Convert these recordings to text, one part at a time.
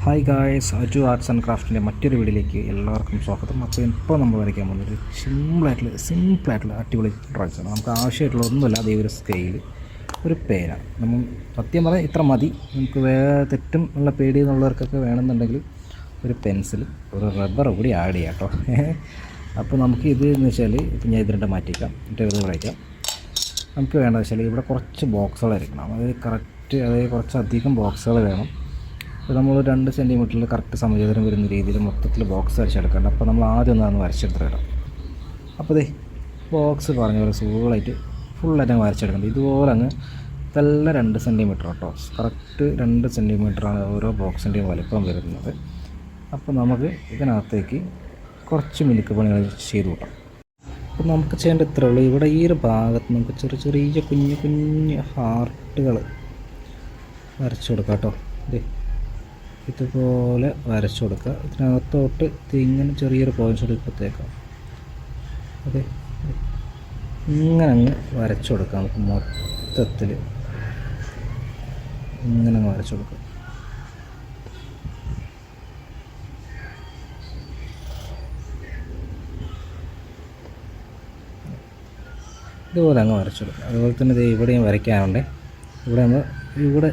Hi guys, Aju Arts and ക്രാഫ്റ്റിൻ്റെ മറ്റൊരു വീഡിയോയിലേക്ക് എല്ലാവർക്കും സ്വാഗതം. അപ്പോൾ ഇപ്പോൾ നമ്മൾ വരയ്ക്കാൻ പോകുന്നത് സിമ്പിളായിട്ടുള്ള അടിപൊളി ഡ്രോയിങ്സ് ആണ്. നമുക്ക് ആവശ്യമായിട്ടുള്ള ഒന്നുമില്ല, അതേ ഒരു സ്കെയിൽ, ഒരു പേന. നമ്മൾ സത്യം പറഞ്ഞാൽ ഇത്ര മതി. നമുക്ക് തെറ്റും ഉള്ള പേടി എന്നുള്ളവർക്കൊക്കെ വേണമെന്നുണ്ടെങ്കിൽ ഒരു പെൻസിൽ, ഒരു റബ്ബർ കൂടി ആഡ് ചെയ്യാം കേട്ടോ. അപ്പോൾ നമുക്ക് ഇത് എന്ന് വെച്ചാൽ ഇപ്പം ഞാൻ ഇതിൻ്റെ മാറ്റിക്കാം, ഇത് വരയ്ക്കാം. നമുക്ക് വേണ്ടതെന്ന് വെച്ചാൽ ഇവിടെ കുറച്ച് ബോക്സുകൾ വരയ്ക്കണം. അതായത് കുറച്ചധികം ബോക്സുകൾ വേണം. അപ്പോൾ നമ്മൾ 2 സെൻറ്റിമീറ്ററിൽ കറക്റ്റ് സമചതുരം വരുന്ന രീതിയിൽ മൊത്തത്തിൽ ബോക്സ് വരച്ചെടുക്കണം. അപ്പോൾ നമ്മൾ ആദ്യം ഒന്ന് വരച്ചെടുത്തിടാം. അപ്പോൾ ഇതേ ബോക്സ് പറഞ്ഞ പോലെ സുഖമായിട്ട് ഫുള്ളായിട്ട് വരച്ചെടുക്കണം. ഇതുപോലെ അങ്ങ് ഇതെല്ലാം 2 സെൻറ്റിമീറ്റർ കേട്ടോ, കറക്റ്റ് 2 സെൻറ്റിമീറ്ററാണ് ഓരോ ബോക്സിൻ്റെയും വലിപ്പം വരുന്നത്. അപ്പോൾ നമുക്ക് ഇതിനകത്തേക്ക് കുറച്ച് മിനുക്ക് പണികൾ ചെയ്ത് കൂട്ടാം. അപ്പോൾ നമുക്ക് ചെയ്യേണ്ട ഇത്രേ ഉള്ളൂ. ഇവിടെ ഈ ഒരു ഭാഗത്ത് നമുക്ക് ചെറിയ കുഞ്ഞ് ഹാർട്ടുകൾ വരച്ചു കൊടുക്കാം കേട്ടോ. ഇതുപോലെ വരച്ചു കൊടുക്കുക. ഇതിനകത്തോട്ട് ഇങ്ങനെ ചെറിയൊരു പോയിൻറ്റ്സ് കൊടുത്തേക്കാം. അതെ, ഇങ്ങനെ അങ്ങ് വരച്ചു കൊടുക്കാം. നമുക്ക് മൊത്തത്തിൽ ഇങ്ങനെ അങ്ങ് വരച്ചു കൊടുക്കാം. ഇതുപോലെ അങ്ങ് വരച്ചു കൊടുക്കുക. അതുപോലെ തന്നെ ഇവിടെയും വരയ്ക്കാനുണ്ട്. ഇവിടെ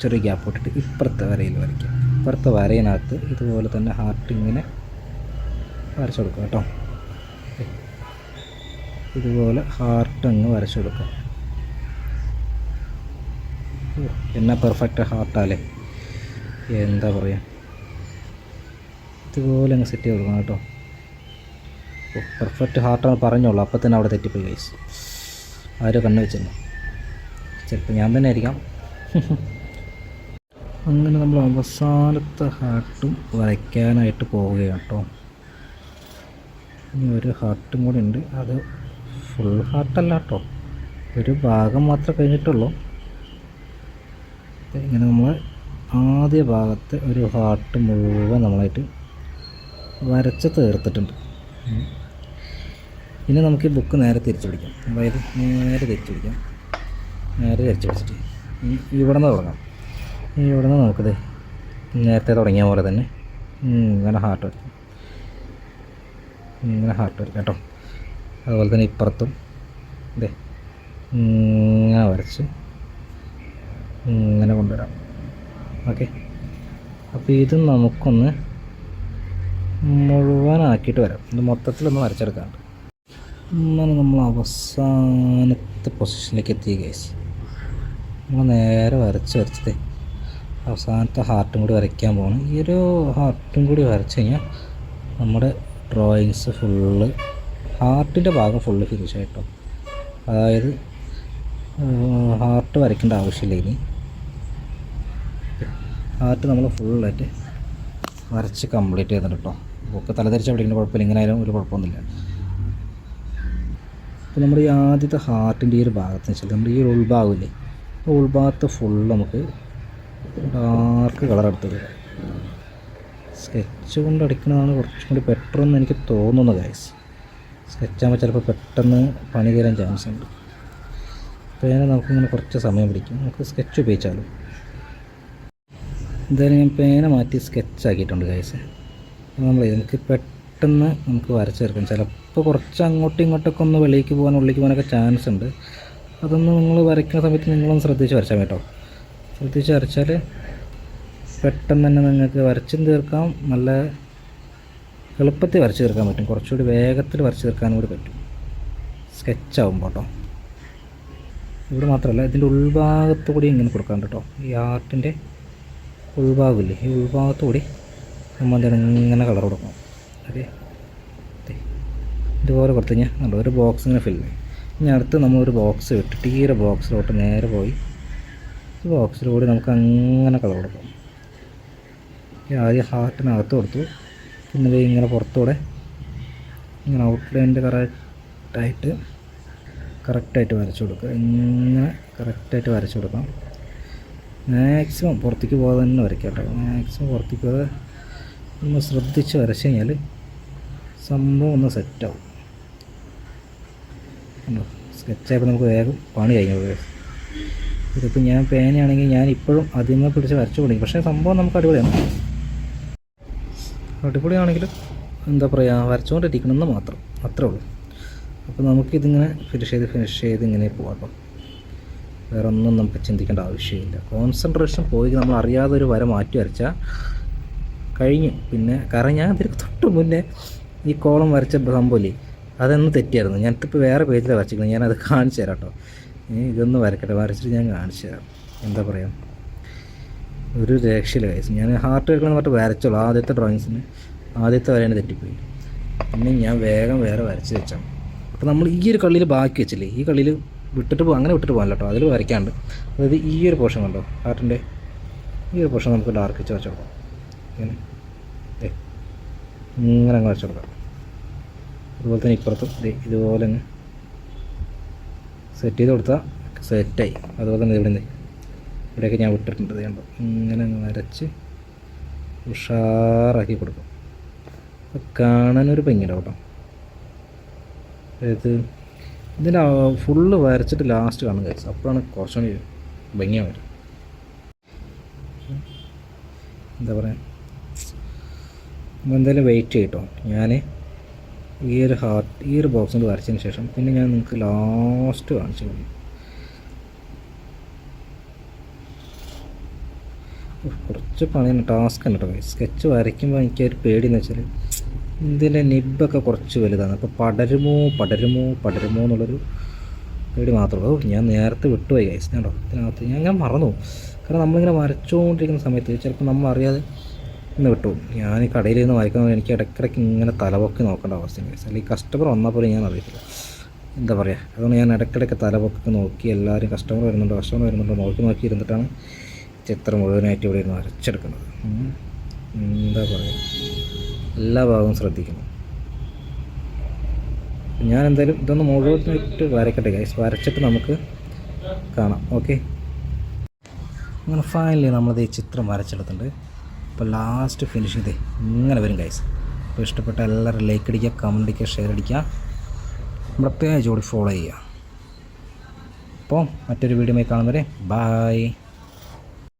ചെറിയ ഗ്യാപ്പ് ഇട്ടിട്ട് ഇപ്പുറത്തെ വരയിൽ വരയ്ക്കാം. ഇപ്പുറത്തെ വരയിനകത്ത് ഇതുപോലെ തന്നെ ഹാർട്ട് ഇങ്ങനെ വരച്ചു കൊടുക്കുക കേട്ടോ. ഇതുപോലെ ഹാർട്ട് അങ്ങ് വരച്ചു കൊടുക്കുക. എന്നാ പെർഫെക്റ്റ് ഹാർട്ടാലേ, എന്താ പറയുക. ഇതുപോലെ അങ്ങ് സെറ്റ് ചെയ്ത് കൊടുക്കണം കേട്ടോ. പെർഫെക്റ്റ് ഹാർട്ടാണ് പറഞ്ഞോളൂ, അപ്പം തന്നെ അവിടെ തെറ്റിപ്പോയി ഗൈസ്. ആരോ കണ്ണ് വെച്ചിരുന്നു, ചിലപ്പോൾ ഞാൻ തന്നെ ആയിരിക്കാം. അങ്ങനെ നമ്മൾ അവസാനത്തെ ഹാർട്ടും വരയ്ക്കാനായിട്ട് പോവുകയാണ് കേട്ടോ. ഇനി ഒരു ഹാർട്ടും കൂടി ഉണ്ട്. അത് ഫുൾ ഹാർട്ടല്ല കേട്ടോ, ഒരു ഭാഗം മാത്രമേ കഴിഞ്ഞിട്ടുള്ളൂ. ഇങ്ങനെ നമ്മൾ ആദ്യ ഭാഗത്ത് ഒരു ഹാർട്ട് മുഴുവൻ നമ്മളായിട്ട് വരച്ച് തീർത്തിട്ടുണ്ട്. ഇനി നമുക്ക് ഈ ബുക്ക് നേരെ തിരിച്ചു പിടിക്കാം. അതായത് നേരെ തിരിച്ചു പിടിച്ചിട്ട് ഇവിടെ നിന്ന് തുടങ്ങാം. ഇവിടെ നിന്ന് നമുക്കത് നേരത്തെ തുടങ്ങിയ പോലെ തന്നെ ഇങ്ങനെ ഹാർട്ട് വരയ്ക്കാം. കേട്ടോ. അതുപോലെ തന്നെ ഇപ്പുറത്തും ഇതേ ഇങ്ങനെ വരച്ച് ഇങ്ങനെ കൊണ്ടുവരാം. ഓക്കെ, അപ്പോൾ ഇത് നമുക്കൊന്ന് മുഴുവനാക്കിയിട്ട് വരാം. ഇത് മൊത്തത്തിലൊന്ന് വരച്ചെടുക്കാറുണ്ട്. അങ്ങനെ നമ്മൾ അവസാനത്തെ പൊസിഷനിലേക്ക് എത്തി ഗൈസ്. നമ്മൾ നേരെ വരച്ചതേ അവസാനത്തെ ഹാർട്ടും കൂടി വരയ്ക്കാൻ പോകണം. ഈ ഒരു ഹാർട്ടും കൂടി വരച്ച് കഴിഞ്ഞാൽ നമ്മുടെ ഡ്രോയിങ്സ് ഫുള്ള്, ഹാർട്ടിൻ്റെ ഭാഗം ഫുള്ള് ഫിനിഷ് ആയിട്ടോ. അതായത് ഹാർട്ട് വരയ്ക്കേണ്ട ആവശ്യമില്ല. ഇനി ഹാർട്ട് നമ്മൾ ഫുള്ളായിട്ട് വരച്ച് കംപ്ലീറ്റ് ചെയ്തിട്ടുണ്ട് കേട്ടോ. ബുക്ക് തലതിരിച്ച് പിടിക്കുന്ന കുഴപ്പമില്ല, ഇങ്ങനെ ആയാലും ഒരു കുഴപ്പമൊന്നുമില്ല. അപ്പോൾ നമ്മുടെ ഈ ആദ്യത്തെ ഹാർട്ടിൻ്റെ ഈ ഒരു ഭാഗത്ത് വെച്ചാൽ നമ്മുടെ ഈ ഒരു ഉൾഭാഗമില്ലേ, ഉൾഭാഗത്ത് ഫുള്ള് നമുക്ക് ഡാർക്ക് കളർ എടുത്തത് സ്കെച്ച് കൊണ്ട് അടിക്കുന്നതാണ് കുറച്ചും കൂടി ബെറ്റർ എന്ന് എനിക്ക് തോന്നുന്നു ഗൈസ്. സ്കെച്ചാകുമ്പോൾ ചിലപ്പോൾ പെട്ടെന്ന് പണി തരാൻ ചാൻസ് ഉണ്ട്. പേന നമുക്കിങ്ങനെ കുറച്ച് സമയം പിടിക്കും. നമുക്ക് സ്കെച്ച് ഉപയോഗിച്ചാലോ. എന്തായാലും ഞാൻ പേന മാറ്റി സ്കെച്ചാക്കിയിട്ടുണ്ട് ഗൈസ്. നമുക്ക് പെട്ടെന്ന് നമുക്ക് വരച്ചെടുക്കാം. ചിലപ്പോൾ കുറച്ച് അങ്ങോട്ടും ഇങ്ങോട്ടൊക്കെ ഒന്ന് വെളിയിലേക്ക് ഉള്ളിലേക്ക് പോകാനൊക്കെ ചാൻസ് ഉണ്ട്. അതൊന്ന് നിങ്ങൾ വരയ്ക്കുന്ന സമയത്ത് നിങ്ങളൊന്ന് ശ്രദ്ധിച്ച് വരച്ചാൽ കേട്ടോ. ശ്രദ്ധിച്ച് വരച്ചാൽ പെട്ടെന്ന് തന്നെ നിങ്ങൾക്ക് വരച്ചും തീർക്കാം. നല്ല എളുപ്പത്തിൽ വരച്ച് തീർക്കാൻ പറ്റും. കുറച്ചുകൂടി വേഗത്തിൽ വരച്ച് തീർക്കാനും കൂടി പറ്റും സ്കെച്ചാകുമ്പോൾ കേട്ടോ. ഇവിടെ മാത്രമല്ല, ഇതിൻ്റെ ഉൾഭാഗത്തു കൂടി ഇങ്ങനെ കൊടുക്കാൻ കേട്ടോ. ഈ ആർട്ടിൻ്റെ ഉൾഭാഗമില്ലേ, ഈ ഉൾഭാഗത്തു കൂടി നമ്മൾ ഇങ്ങനെ കളർ കൊടുക്കണം. ഓക്കെ, ഇതുപോലെ കൊടുത്തു കഴിഞ്ഞാൽ ഒരു ബോക്സ് ഇങ്ങനെ ഫില്ല് ചെയ്യും. ഇനി അടുത്ത് നമ്മളൊരു ബോക്സ് വിട്ടിട്ട് ഈ ഒരു ബോക്സിലോട്ട് നേരെ പോയി ഈ ബോക്സിലൂടെ നമുക്ക് അങ്ങനെ കളർ കൊടുക്കാം. ആദ്യം ഹാർട്ടിനകത്ത് കൊടുത്തു, പിന്നെ ഇങ്ങനെ പുറത്തൂടെ ഇങ്ങനെ ഔട്ട്ലൈൻ്റെ കറക്റ്റായിട്ട് വരച്ചു കൊടുക്കുക. ഇങ്ങനെ കറക്റ്റായിട്ട് വരച്ചു കൊടുക്കാം. മാക്സിമം പുറത്തേക്ക് പോകാതെ തന്നെ വരയ്ക്കാം കേട്ടോ. മാക്സിമം പുറത്തേക്ക് പോകാതെ ഒന്ന് ശ്രദ്ധിച്ച് വരച്ച് കഴിഞ്ഞാൽ സംഭവം ഒന്ന് സെറ്റാവും. സ്കെച്ചായപ്പോൾ നമുക്ക് വേഗം പണി കഴിഞ്ഞു. ഇതിപ്പോൾ ഞാൻ പേനയാണെങ്കിൽ ഞാൻ ഇപ്പോഴും അതിന്മേൽ പിടിച്ച് വരച്ചു തുടങ്ങി. പക്ഷേ സംഭവം നമുക്ക് അടിപൊളിയാണ്. അടിപൊളിയാണെങ്കിൽ എന്താ പറയുക, വരച്ചുകൊണ്ടിരിക്കണമെന്ന് മാത്രം, അത്രേ ഉള്ളൂ. അപ്പോൾ നമുക്കിതിങ്ങനെ ഫിനിഷ് ചെയ്ത് ഇങ്ങനെ പോകാം കേട്ടോ. വേറെ ഒന്നും നമുക്ക് ചിന്തിക്കേണ്ട ആവശ്യമില്ല. കോൺസെൻട്രേഷൻ പോയി നമ്മൾ അറിയാതെ ഒരു വര മാറ്റി വരച്ചാൽ കഴിഞ്ഞു. പിന്നെ കാരണം ഞാൻ അതിന് തൊട്ട് മുന്നേ ഈ കോളം വരച്ച സംഭവമില്ലേ, അതൊന്നും തെറ്റിയായിരുന്നു. ഞാനിപ്പോൾ വേറെ പേജിലാണ് വരച്ചിരിക്കുന്നത്, ഞാനത് കാണിച്ചു തരാം കേട്ടോ. ഇതൊന്ന് വരക്കട്ടെ, വരച്ചിട്ട് ഞാൻ കാണിച്ചു തരാം. എന്താ പറയുക, ഒരു രക്ഷയില്ല കൈസ്. ഞാൻ ഹാർട്ട് വെക്കണമെന്ന് പറഞ്ഞിട്ട് വരച്ചോളൂ. ആദ്യത്തെ ഡ്രോയിങ്സിന് ആദ്യത്തെ വരേണ്ട തെറ്റിപ്പോയി. പിന്നെ ഞാൻ വേഗം വേറെ വരച്ച് വെച്ചാൽ. അപ്പോൾ നമ്മൾ ഈ ഒരു കളിയിൽ ബാക്കി വെച്ചില്ലേ, ഈ കളിയിൽ വിട്ടിട്ട് അങ്ങനെ വിട്ടിട്ട് പോകാൻ കേട്ടോ, അതിൽ വരയ്ക്കാണ്ട്. അതായത് ഈ ഒരു പോർഷൻ കണ്ടോ, ഹാർട്ടിൻ്റെ ഈ ഒരു പോർഷൻ നമുക്ക് ഡാർക്ക് വെച്ച് വെച്ച് കൊടുക്കാം. ഇങ്ങനെ ഇങ്ങനെ അങ്ങ് വരച്ച് കൊടുക്കാം. അതുപോലെ തന്നെ ഇപ്പുറത്തും ഇതുപോലെ അങ്ങ് സെറ്റ് ചെയ്ത് കൊടുത്താൽ സെറ്റായി. അതുപോലെ തന്നെ ഇവിടെ നിന്ന് ഇവിടെയൊക്കെ ഞാൻ വിട്ടിട്ടുണ്ട്, കണ്ടോ, ഇങ്ങനെ അങ്ങ് വരച്ച് ഉഷാറാക്കി കൊടുക്കും. കാണാനൊരു ഭംഗിയുണ്ടാവും കേട്ടോ. അതായത് ഇതിൻ്റെ ഫുള്ള് വരച്ചിട്ട് ലാസ്റ്റ് കാണും കഴിച്ചു, അപ്പോഴാണ് കുറച്ചുകൂടി ഭംഗിയാണ് വരും. എന്താ പറയുക, എന്തായാലും വെയിറ്റ് ചെയ്യട്ടോ. ഞാൻ ഈ ഒരു ബോക്സിൽ വരച്ചതിന് ശേഷം പിന്നെ ഞാൻ നിങ്ങൾക്ക് ലാസ്റ്റ് കാണിച്ചു തന്നു. കുറച്ച് പണിയാണ്, ടാസ്ക് ഉണ്ട് കേട്ടോ. സ്കെച്ച് വരയ്ക്കുമ്പോൾ എനിക്കൊരു പേടിയെന്ന് വെച്ചാൽ ഇതിൻ്റെ നിബ്ബൊക്കെ കുറച്ച് വലുതാണ്. അപ്പോൾ പടരുമോ എന്നുള്ളൊരു പേടി മാത്രമേ ഉള്ളൂ. ഞാൻ നേരത്തെ വിട്ടുപോയി ഗൈസ്. കേട്ടോ, ഇതിനകത്ത് ഞാൻ മറന്നു. കാരണം നമ്മളിങ്ങനെ വരച്ചുകൊണ്ടിരിക്കുന്ന സമയത്ത് ചിലപ്പോൾ നമ്മൾ അറിയാതെ ഇന്ന് വിട്ടു. ഞാൻ ഈ കടയിൽ നിന്ന് വായിക്കുന്നത് എനിക്ക് ഇടയ്ക്കിടയ്ക്ക് ഇങ്ങനെ തലപൊക്കി നോക്കേണ്ട അവസ്ഥയാണ് ഗൈസ്. അല്ലെങ്കിൽ കസ്റ്റമർ വന്നാൽ പോലും ഞാൻ അറിയത്തില്ല, എന്താ പറയുക. അതുകൊണ്ട് ഞാൻ ഇടയ്ക്കിടയ്ക്ക് തലപൊക്കി നോക്കി എല്ലാവരും കസ്റ്റമർ വരുന്നുണ്ടോ നോക്കി ഇരുന്നിട്ടാണ് ചിത്രം മുഴുവനായിട്ട് ഇവിടെ ഇരുന്ന് വരച്ചെടുക്കുന്നത്. എന്താ പറയുക, എല്ലാ ഭാഗവും ശ്രദ്ധിക്കണം. ഞാൻ എന്തായാലും ഇതൊന്ന് മുഴുവനായിട്ട് വരയ്ക്കട്ടെ ഗൈസ്, വരച്ചിട്ട് നമുക്ക് കാണാം. ഓക്കെ, അങ്ങനെ ഫൈനലി നമ്മളത് ഈ ചിത്രം വരച്ചെടുത്തിട്ടുണ്ട്. അപ്പോൾ ലാസ്റ്റ് ഫിനിഷിങ് ഇതേ ഇങ്ങനെ വരും ഗൈസ്. അപ്പോൾ ഇഷ്ടപ്പെട്ട എല്ലാവരും ലൈക്ക് അടിക്കുക, കമൻറ്റ് അടിക്കുക, ഷെയർ അടിക്കുക, നമ്മുടെ പേജ് കൂടി ഫോളോ ചെയ്യുക. അപ്പോൾ മറ്റൊരു വീഡിയോയിൽ കാണുന്നവരെ ബൈ.